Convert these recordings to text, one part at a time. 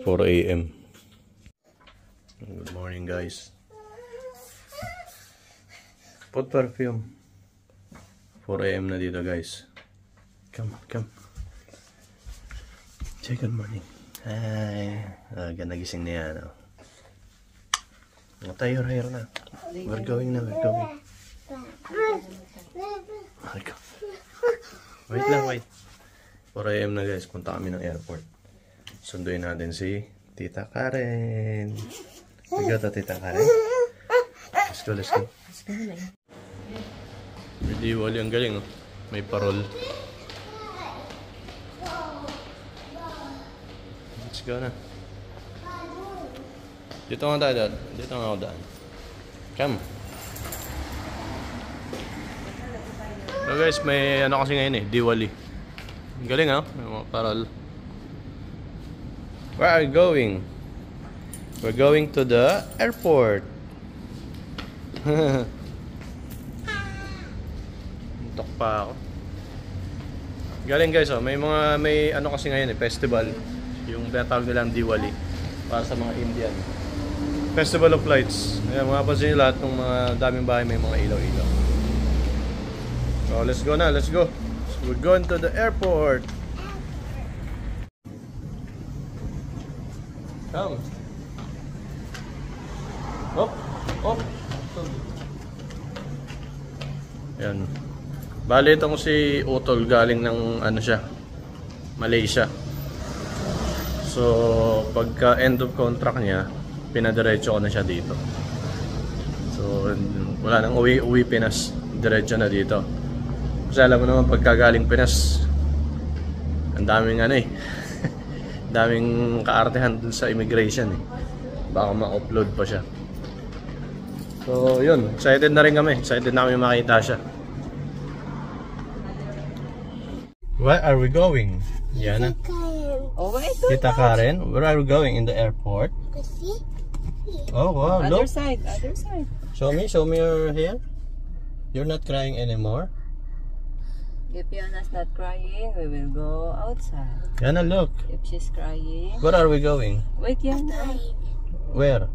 4 AM. Good morning, guys. Put perfume. 4 AM na dito, guys. Come. Say good morning. Hi. Ganda gising na yan. Tayo na. We're going. Wait. 4 AM na, guys. Punta kami ng airport. Sunduin natin si Tita Karen. Sige ta, Tita Karen. Let's go. Hindi, wali ang galing, oh. May parol. Let's go na. Dito nga tayo daan. Dito nga ako daan. Come. So guys, may ano kasi ngayon Diwali. Galing, oh. May mga parol. Where are we going? We're going to the airport. Tok pa ako. Galing, guys, oh. May ano kasi ngayon festival. Yung tinatawag nilang Diwali para sa mga Indian. Festival of Lights. Ayan, mapapansin nyo lahat ng mga daming bahay may mga ilaw-ilaw. So let's go na, let's go. So, we're going to the airport. Come. Hop. Yan. Bali itong si Utol galing ng ano siya, Malaysia. So pagka end of contract niya, pinadiretso ko na siya dito. So wala nang uwi Pinas, diretso na dito. Kasi alam mo naman pagka galing Pinas, ang daming daming kaartehan dun sa immigration baka ma-upload pa siya. So yun, excited na rin kami. Excited na kami makita siya. Where are we going? Yana? Tita Karen, where are we going? In the airport? Oh wow, look. Other side. Show me your hair. You're not crying anymore. If Yana's not crying, we will go outside. Yana, look. If she's crying... Where are we going? Wait, Yana. Where?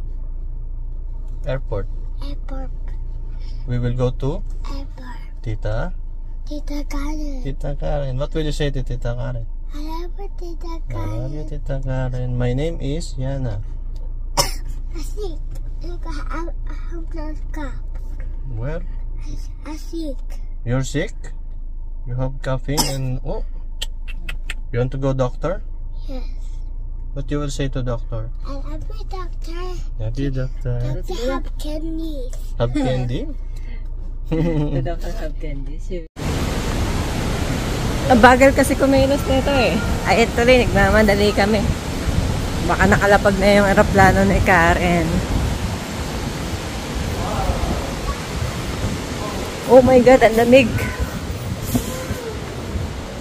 Airport. We will go to? Airport. Tita Karen. What will you say to Tita Karen? I love Tita Karen. I love you, Tita Karen. My name is Yana. Asik. I'm not cup. Where? Asik. You're sick? You have coughing and you want to go doctor? Yes. What you will say to doctor? I love you, doctor. Love you, doctor. Doctor have candies. Have candy? The doctor have candies. Ang bagal kasi kumilos nito Ay, ito rin, nagmamadali kami. Baka nakalapag na yung aeroplano ni Karen. Oh my God, ang lamig.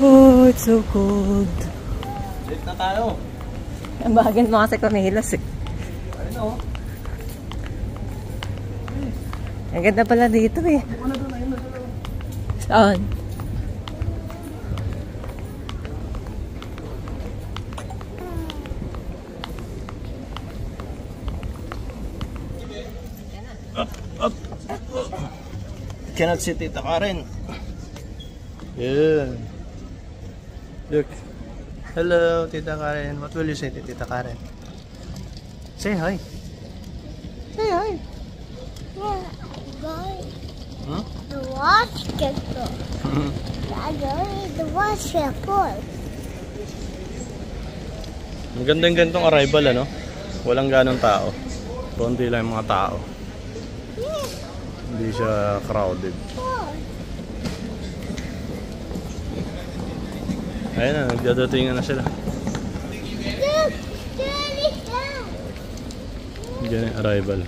Oh, it's so cold. Late na tayo. Ang bagal mo kasi kumilos Ano? Ang ganda pala dito Saan? Up. Cannot see Tita Karen. Yeah. Look. Hello, Tita Karen. What will you say to Tita Karen? Say hi. Say hi. Yeah, boy. Huh? The basketball. The basketball. Ang gandang-gandang arrival, ano? Walang ganong tao. Konti lang yung mga tao. Hindi siya crowded. Ayun na, nagdadatingan na sila. Diyan yung arrival.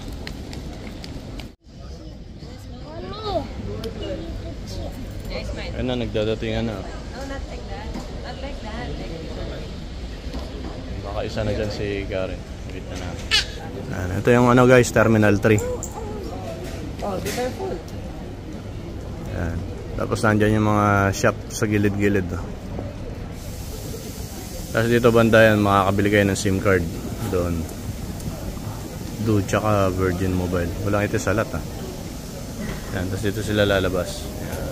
Ayun na, nagdadatingan na. No, not like that. Not like that. Baka isa na dyan si Karen. Wait na natin. Ito yung ano guys, Terminal 3. Oh, be careful. Ayan. Tapos nandyan yung mga shop sa gilid-gilid. Tapos dito banda yan, makakabili kayo ng SIM card. Doon. Do tsaka Virgin Mobile. Walang itisalat ha. Yan, tapos dito sila lalabas. Yan.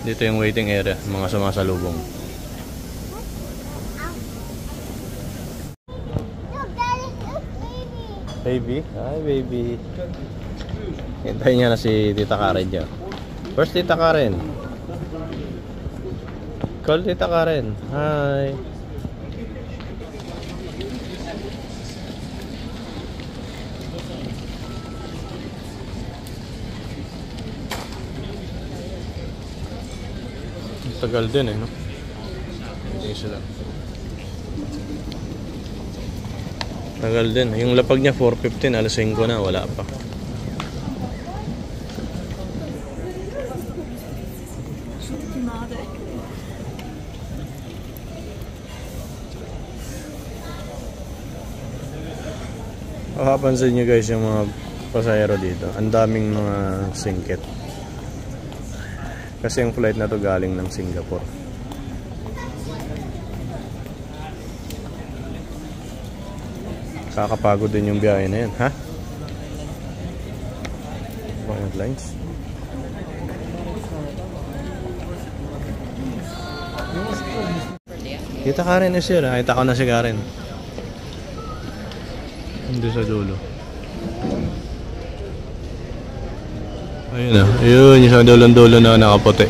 Dito yung waiting area, mga sumasalubong. Look, Daddy, look, baby. Baby? Hi, baby. Hintayin niya na si Tita Karen niya. First, Tita Karen. Call Tita Karen. Hi. Tagal din no? Hindi sila. Tagal din. Yung lapag niya 4:15, alas 5 na, wala pa. Makapansin nyo guys yung mga pasahero dito. Ang daming mga singkit. Kasi yung flight na to galing ng Singapore. Kakapagod din yung biyahe na yan, ha? Buenos Lines. Kita Karen is here, ha? Kita ko na si Karen. Hindi sa dulo. Ayun na. Ayun, yung sa dulo-dulo na nakaputi.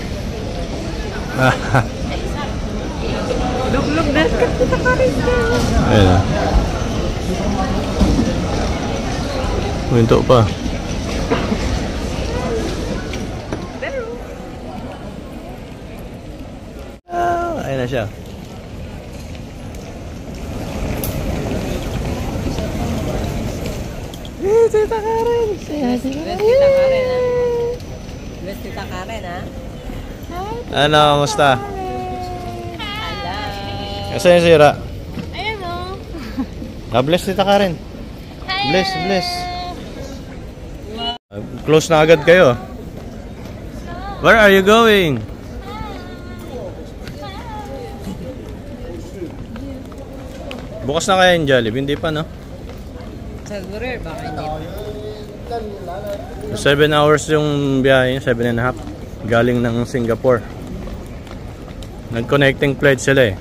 Look, that's Tita Karen. Ayun na. Minto pa. Ayun na siya. Tita Karen! Bless Tita Karen, ha? Bless Tita Karen, ha? Ano, kamusta? Hello! Kasi yung sira. Ayun o. Bless Tita Karen. Bless, bless. Close na agad kayo. Where are you going? Bukas na kaya yung Jollibee? Hindi pa, no? Siguro, baka hindi. 7 hours yung biyahe, 7.5. Galing ng Singapore. Nag-connecting flight sila eh.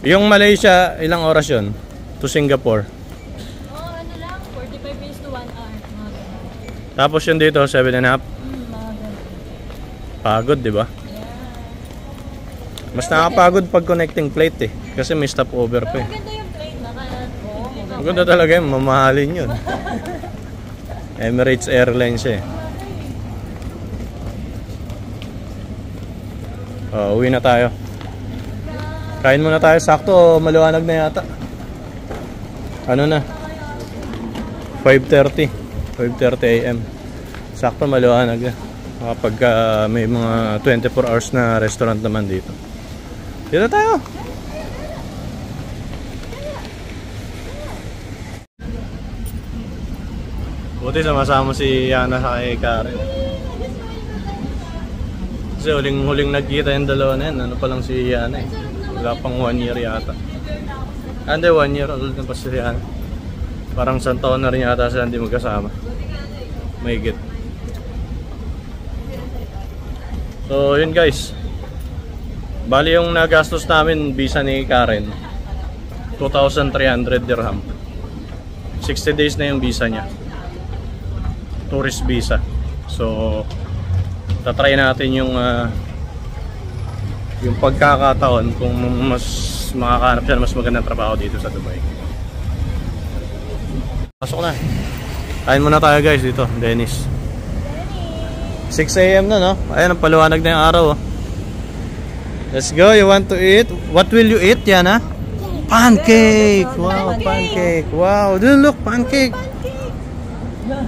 Yung Malaysia, ilang oras yun? To Singapore. Oh, ano lang, 45 minutes to 1 hour. Mga ganun. Tapos yun dito, 7.5. Mga ganun. Pagod, di ba? Mas nakakapagod pag connecting flight eh. Kasi may stopover pa eh. Maganda yung plane na Maganda talaga yun, mamahalin yun. Emirates Airlines eh. Uwi na tayo. Kain muna tayo, sakto maliwanag na yata. Ano na? 5:30 AM. Sakto maliwanag na. Kapag may mga 24 hours na restaurant naman dito. Dito tayo. Buti sama-sama si Yana sa kay Karen. Kasi huling nagkita yung dalawa na yan. Ano pa lang si Yana eh. Wala pang 1 year yata. Hindi, 1 year old na pa si Yana. Parang isang taon na rin yata sila hindi magkasama. Mahigit. So yun guys. Bali yung nagastos namin visa ni Karen 2,300 dirham. 60 days na yung visa niya. Tourist visa. So tatry natin yung pagkakataon kung mas makakahanap siya ng mas magandang trabaho dito sa Dubai. Pasok na. Kain muna tayo guys dito, Dennis. 6 AM na no? Ayan, ang paliwanag na yung araw oh. Let's go, you want to eat? What will you eat, Yana? Pancake! Wow, pancake! Wow, look, pancake!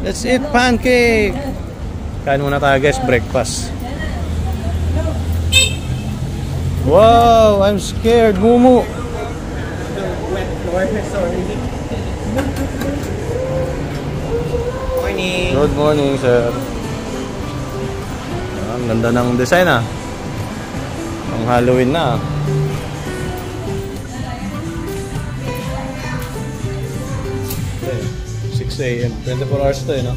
Let's eat pancake! Kain muna tayo guys, breakfast. Wow, I'm scared, Mumu! Morning! Good morning, sir. Ang ganda ng design ah. Ang Halloween na. 6 a.m. 24 hours to no?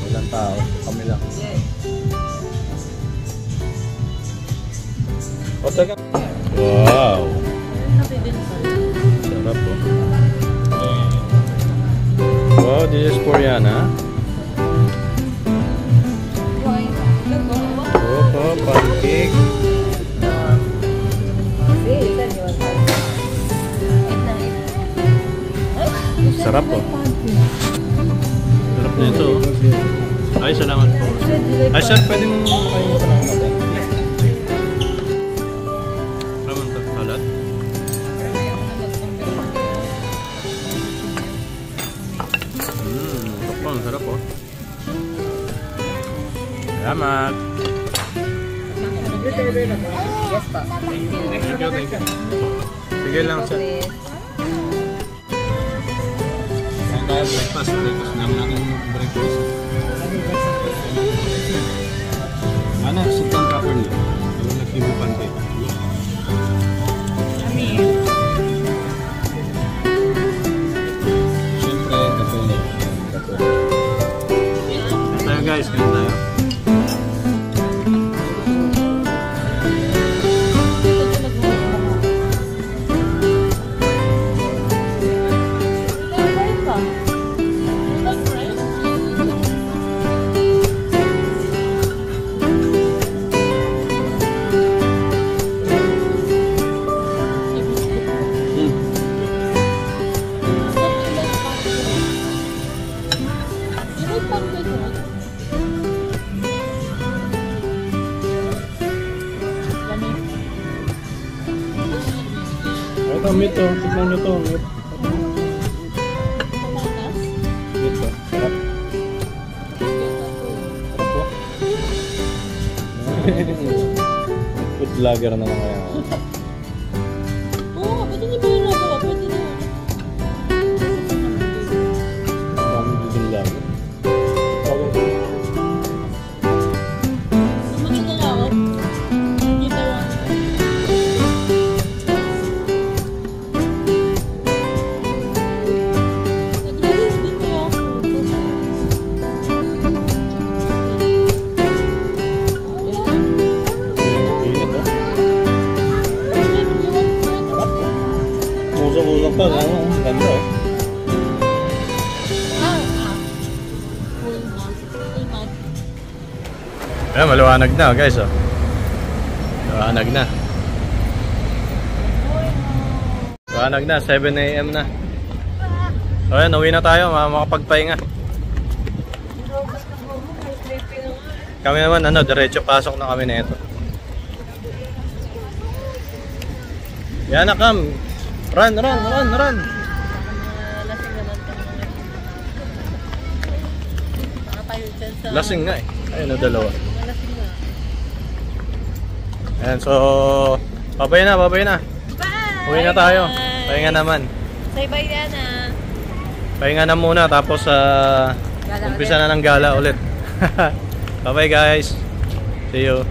Walang tao. Kami lang. O, taga. Wow! Sarap po. Wow, this is for Yana. Opo, pancake. Sarap po. Sarap nito. Ay, salamat po. Ay, sir, pwede mo kayo salamat. Salamat po, salat. Sarap po. Salamat. Yes po. Thank you, thank you. Sige lang, sir. Tayo breakfast namin natin breakfast. Ano, sitang properly. Ano nag-kibo pancake. Siyempre, katulad. Tayo guys, ganun tayo. Ito, meat to. Tignan nyo to. Meat. Meat to. Sarap. Sarap po. Food vlogger na lang kaya. Oo, ba't hindi pa rin nagawa? Pwede na yun. Kami din vlogger. Maganda nga ako. Kita lang. Usok-usok pa. Ano? Ganda eh. Ayan, maliwanag na guys oh. Maliwanag na. Maliwanag na, 7 a.m. na. So ayan, uwi na tayo, makapagpahinga. Kami naman, ano, diretso pasok na kami na ito. Yan na, Cam. Run! Lasing nga eh. Ayun na, dalawa. Ayan, so babay na. Bye! Uwi na tayo. Pahinga naman. Say bye na. Pahinga na muna, tapos umpisa na ng gala ulit. Bye bye guys. See you.